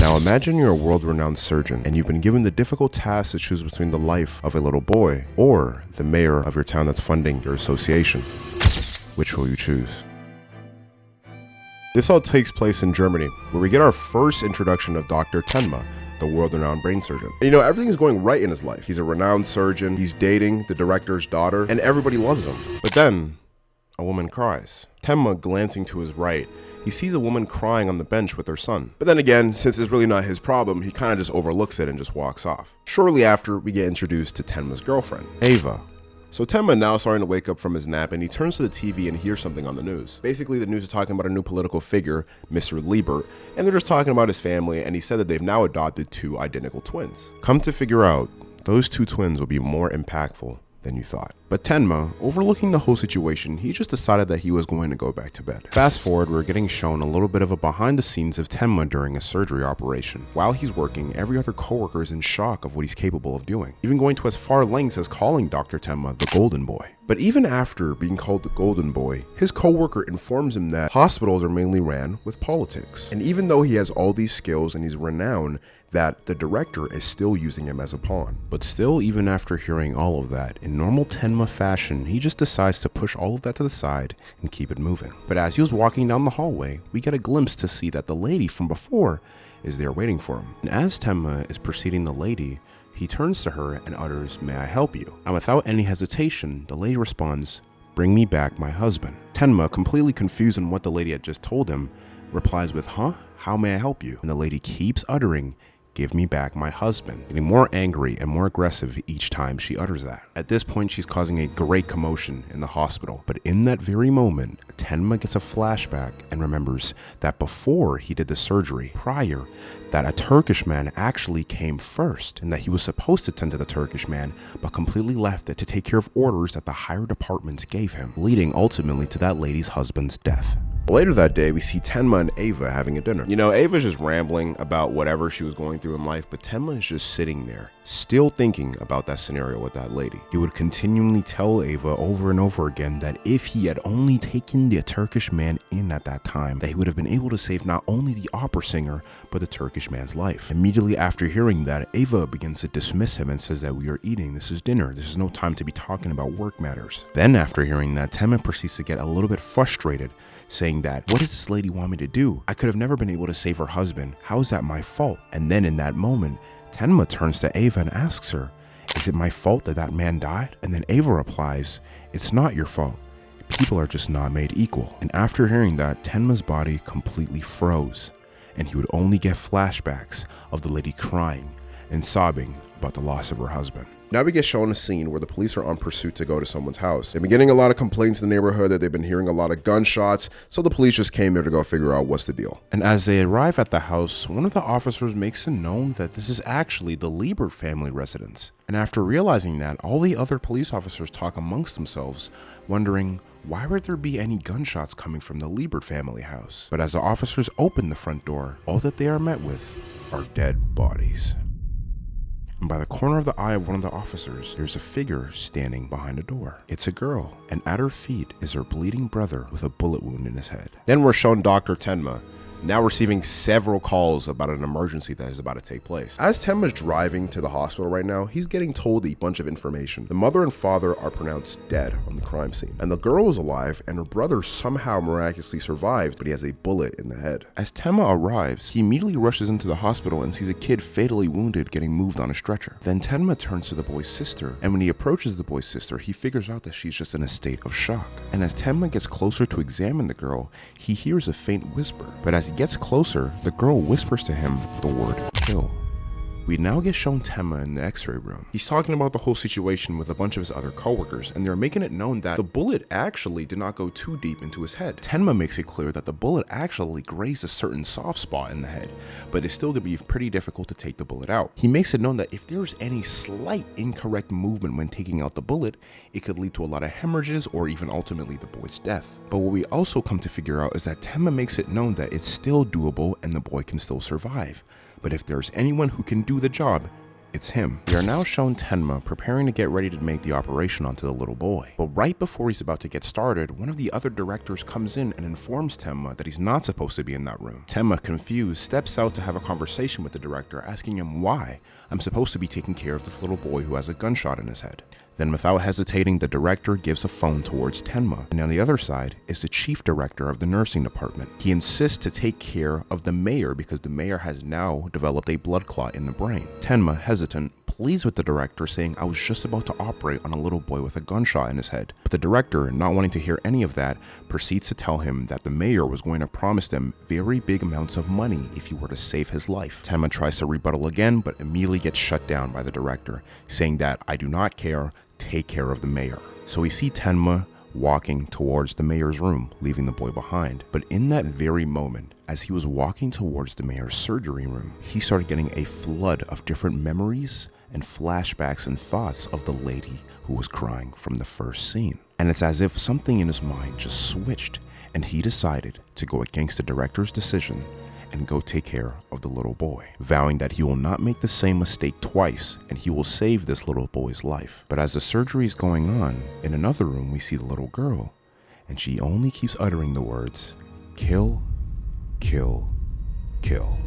Now imagine you're a world-renowned surgeon and you've been given the difficult task to choose between the life of a little boy or the mayor of your town that's funding your association. Which will you choose? This all takes place in Germany, where we get our first introduction of Dr. Tenma, the world-renowned brain surgeon. And everything's going right in his life. He's a renowned surgeon, he's dating the director's daughter, and everybody loves him. But then, a woman cries. Tenma, glancing to his right, he sees a woman crying on the bench with her son. But then again, since it's really not his problem, he kind of just overlooks it and just walks off. Shortly after, we get introduced to Tenma's girlfriend, Ava. So Tenma now starting to wake up from his nap, and he turns to the TV and hears something on the news. Basically, the news is talking about a new political figure, Mr. Liber, and they're just talking about his family, and he said that they've now adopted 2 identical twins. Come to figure out, those 2 twins will be more impactful than you thought. But Tenma, overlooking the whole situation, he just decided that he was going to go back to bed. Fast forward, we're getting shown a little bit of a behind the scenes of Tenma during a surgery operation. While he's working, every other coworker is in shock of what he's capable of doing, even going to as far lengths as calling Dr. Tenma the Golden Boy. But even after being called the Golden Boy, his coworker informs him that hospitals are mainly ran with politics. And even though he has all these skills and he's renowned, that the director is still using him as a pawn. But still, even after hearing all of that, in normal Tenma fashion, he just decides to push all of that to the side and keep it moving. But as he was walking down the hallway, we get a glimpse to see that the lady from before is there waiting for him. And as Tenma is preceding the lady, he turns to her and utters, "May I help you?" And without any hesitation, the lady responds, "Bring me back my husband." Tenma, completely confused on what the lady had just told him, replies with, "Huh? How may I help you?" And the lady keeps uttering, "Give me back my husband," getting more angry and more aggressive each time she utters that. At this point, she's causing a great commotion in the hospital. But in that very moment, Tenma gets a flashback and remembers that before he did the surgery, prior, that a Turkish man actually came first, and that he was supposed to tend to the Turkish man, but completely left it to take care of orders that the higher departments gave him, leading ultimately to that lady's husband's death. Later that day, we see Tenma and Ava having a dinner. Ava's just rambling about whatever she was going through in life, but Tenma is just sitting there, still thinking about that scenario with that lady. He would continually tell Ava over and over again that if he had only taken the Turkish man in at that time, that he would have been able to save not only the opera singer, but the Turkish man's life. Immediately after hearing that, Ava begins to dismiss him and says that we are eating, this is dinner, this is no time to be talking about work matters. Then after hearing that, Tenma proceeds to get a little bit frustrated, saying that, "What does this lady want me to do? I could have never been able to save her husband. How is that my fault?" And then in that moment, Tenma turns to Ava and asks her, "Is it my fault that that man died?" And then Ava replies, "It's not your fault. People are just not made equal." And after hearing that, Tenma's body completely froze, and he would only get flashbacks of the lady crying and sobbing about the loss of her husband. Now we get shown a scene where the police are on pursuit to go to someone's house. They've been getting a lot of complaints in the neighborhood that they've been hearing a lot of gunshots, so the police just came there to go figure out what's the deal. And as they arrive at the house, one of the officers makes it known that this is actually the Liber family residence. And after realizing that, all the other police officers talk amongst themselves, wondering, why would there be any gunshots coming from the Liber family house? But as the officers open the front door, all that they are met with are dead bodies. And by the corner of the eye of one of the officers, there's a figure standing behind a door. It's a girl, and at her feet is her bleeding brother with a bullet wound in his head. Then we're shown Dr. Tenma, now receiving several calls about an emergency that is about to take place. As Tenma's driving to the hospital right now, he's getting told a bunch of information. The mother and father are pronounced dead on the crime scene, and the girl is alive, and her brother somehow miraculously survived, but he has a bullet in the head. As Tenma arrives, he immediately rushes into the hospital and sees a kid fatally wounded getting moved on a stretcher. Then Tenma turns to the boy's sister, and when he approaches the boy's sister, he figures out that she's just in a state of shock. And as Tenma gets closer to examine the girl, he hears a faint whisper, but as he gets closer, the girl whispers to him the word kill. We now get shown Tenma in the x-ray room. He's talking about the whole situation with a bunch of his other coworkers, and they're making it known that the bullet actually did not go too deep into his head. Tenma makes it clear that the bullet actually grazed a certain soft spot in the head, but it's still going to be pretty difficult to take the bullet out. He makes it known that if there's any slight incorrect movement when taking out the bullet, it could lead to a lot of hemorrhages or even ultimately the boy's death. But what we also come to figure out is that Tenma makes it known that it's still doable and the boy can still survive. But if there's anyone who can do the job, it's him. We are now shown Tenma preparing to get ready to make the operation onto the little boy. But right before he's about to get started, one of the other directors comes in and informs Tenma that he's not supposed to be in that room. Tenma, confused, steps out to have a conversation with the director, asking him why I'm supposed to be taking care of this little boy who has a gunshot in his head. Then without hesitating, the director gives a phone towards Tenma, and on the other side is the chief director of the nursing department. He insists to take care of the mayor because the mayor has now developed a blood clot in the brain. Tenma, hesitant, pleads with the director, saying, I was just about to operate on a little boy with a gunshot in his head. But the director, not wanting to hear any of that, proceeds to tell him that the mayor was going to promise them very big amounts of money if he were to save his life. Tenma tries to rebuttal again, but immediately gets shut down by the director, saying that I do not care, take care of the mayor. So we see Tenma walking towards the mayor's room, leaving the boy behind. But in that very moment, as he was walking towards the mayor's surgery room, he started getting a flood of different memories and flashbacks and thoughts of the lady who was crying from the first scene. And it's as if something in his mind just switched, and he decided to go against the director's decision and go take care of the little boy, vowing that he will not make the same mistake twice and he will save this little boy's life. But as the surgery is going on, in another room we see the little girl, and she only keeps uttering the words, kill, kill, kill.